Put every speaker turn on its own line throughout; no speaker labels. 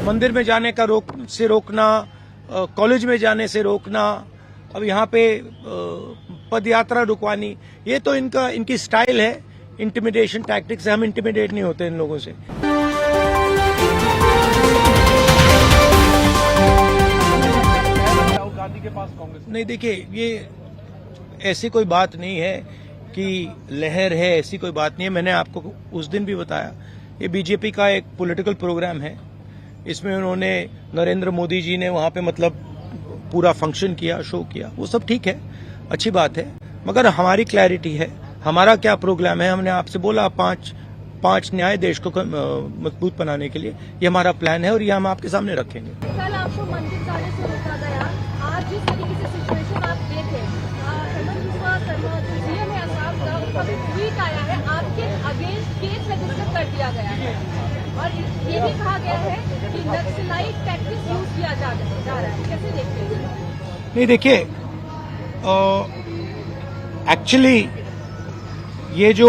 मंदिर में जाने का रोकना, कॉलेज में जाने से रोकना, अब यहाँ पे पद यात्रा रुकवानी, ये तो इनकी स्टाइल है, इंटिमिडेशन टैक्टिक्स है। हम इंटिमिडेट नहीं होते इन लोगों से।
राहुल गांधी के पास कांग्रेस
नहीं, देखिए, ये ऐसी कोई बात नहीं है कि लहर है, ऐसी कोई बात नहीं है। मैंने आपको उस दिन भी बताया, ये बीजेपी का एक पॉलिटिकल प्रोग्राम है। इसमें उन्होंने नरेंद्र मोदी जी ने वहां पे मतलब पूरा फंक्शन किया, शो किया, वो सब ठीक है, अच्छी बात है। मगर हमारी क्लैरिटी है, हमारा क्या प्रोग्राम है। हमने आपसे बोला पांच न्याय देश को मजबूत बनाने के लिए, ये हमारा प्लान है और ये हम आपके सामने रखेंगे।
कल आपको मंदिर जाने से रोका गया, आज जिस तरीके से सिचुएशन आप देखे, हेमंत बिस्वा शर्मा जो सीएम है असम का, उनका ट्वीट आया है, आपके अगेंस्ट केस रजिस्टर कर दिया गया है और ये भी कहा गया है कि नक्सलाइट टैक्टिक्स यूज किया जा रहा है। कैसे देखते हैं?
नहीं, देखिए, एक्चुअली ये जो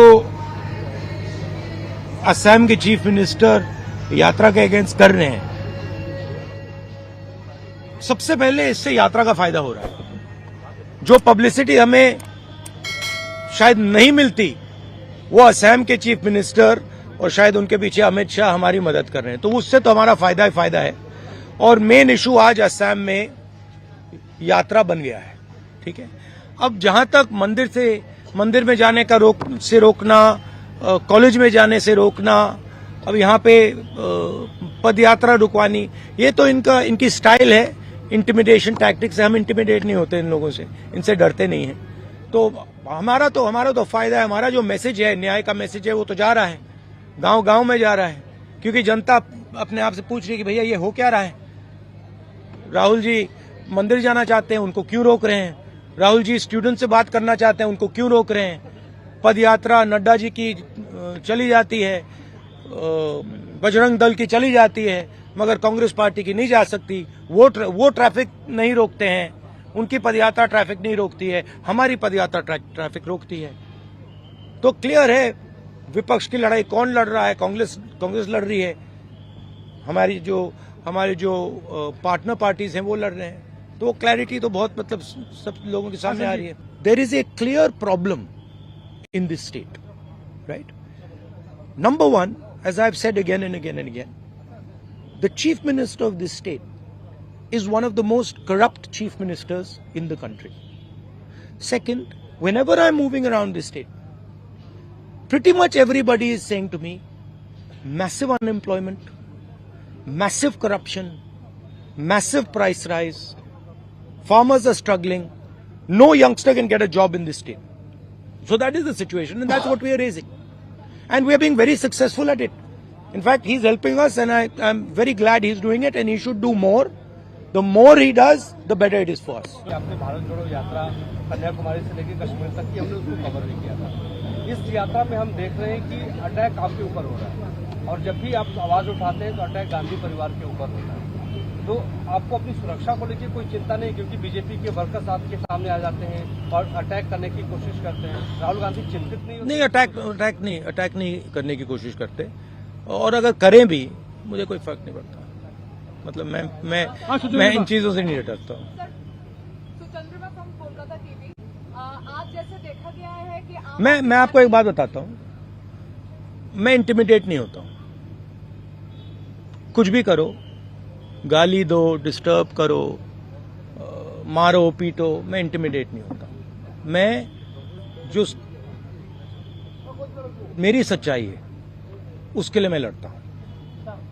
असम के चीफ मिनिस्टर यात्रा के अगेंस्ट कर रहे हैं, सबसे पहले इससे यात्रा का फायदा हो रहा है। जो पब्लिसिटी हमें शायद नहीं मिलती, वो असम के चीफ मिनिस्टर और शायद उनके पीछे अमित शाह हमारी मदद कर रहे हैं, तो उससे तो हमारा फायदा ही फायदा है। और मेन इशू आज असम में यात्रा बन गया है, ठीक है। अब जहां तक मंदिर में जाने का रोकना, कॉलेज में जाने से रोकना, अब यहाँ पे पद यात्रा रुकवानी, ये तो इनकी स्टाइल है, इंटिमिडेशन टैक्टिक्स है। हम इंटिमिडेट नहीं होते इन लोगों से, इनसे डरते नहीं हैं। तो हमारा तो फायदा है। हमारा जो मैसेज है, न्याय का मैसेज है, वो तो जा रहा है, गांव में जा रहा है, क्योंकि जनता अपने आप से पूछ रही है कि भैया ये हो क्या रहा है। राहुल जी मंदिर जाना चाहते हैं, उनको क्यों रोक रहे हैं? राहुल जी स्टूडेंट से बात करना चाहते हैं, उनको क्यों रोक रहे हैं? पद यात्रा नड्डा जी की चली जाती है, बजरंग दल की चली जाती है, मगर कांग्रेस पार्टी की नहीं जा सकती। वो ट्रैफिक नहीं रोकते हैं, उनकी पदयात्रा ट्रैफिक नहीं रोकती है, हमारी पदयात्रा ट्रैफिक रोकती है। तो क्लियर है, विपक्ष की लड़ाई कौन लड़ रहा है? कांग्रेस लड़ रही है, हमारे जो पार्टनर पार्टीज हैं वो लड़ रहे हैं। तो वो क्लैरिटी तो बहुत मतलब सब लोगों के सामने आ रही है। There is a clear problem in this state, right? Number one, as I've said again and again and again, the chief minister of this state is one of the most corrupt chief ministers in the country. Second, whenever I'm moving around this state, pretty much everybody is saying to me, massive unemployment, massive corruption, massive price rise, farmers are struggling, no youngster can get a job in this state. So that is the situation, and that's what we are raising. And we are being very successful at it. In fact, he's helping us, and I'm very glad he's doing it, and he should do more. The more he does, the better it is for us.
आपने भारत जोड़ो यात्रा कन्याकुमारी से लेकर कश्मीर तक की हमने उसको cover नहीं किया था। इस यात्रा में हम देख रहे हैं कि अटैक आपके ऊपर हो रहा है, और जब भी आप आवाज उठाते हैं तो अटैक गांधी परिवार के ऊपर होता है। तो आपको अपनी सुरक्षा को लेकर कोई चिंता नहीं, क्योंकि बीजेपी के वर्कर्स आपके सामने आ जाते हैं और अटैक करने की कोशिश करते हैं। राहुल गांधी चिंतित नहीं होते?
नहीं, अटैक नहीं करने की कोशिश करते, और अगर करें भी मुझे कोई फर्क नहीं पड़ता। मतलब मैं इन चीजों से नहीं डरता हूँ।
आज जैसे देखा गया है कि
मैं आपको एक बात बताता हूँ, मैं इंटिमिडेट नहीं होता हूँ। कुछ भी करो, गाली दो, डिस्टर्ब करो, मारो पीटो, मैं इंटिमिडेट नहीं होता। मैं जो मेरी सच्चाई है उसके लिए मैं लड़ता हूं,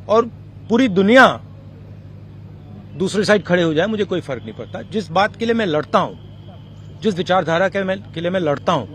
और पूरी दुनिया दूसरी साइड खड़े हो जाए, मुझे कोई फर्क नहीं पड़ता। जिस बात के लिए मैं लड़ता हूं, जिस विचारधारा के लिए मैं लड़ता हूं,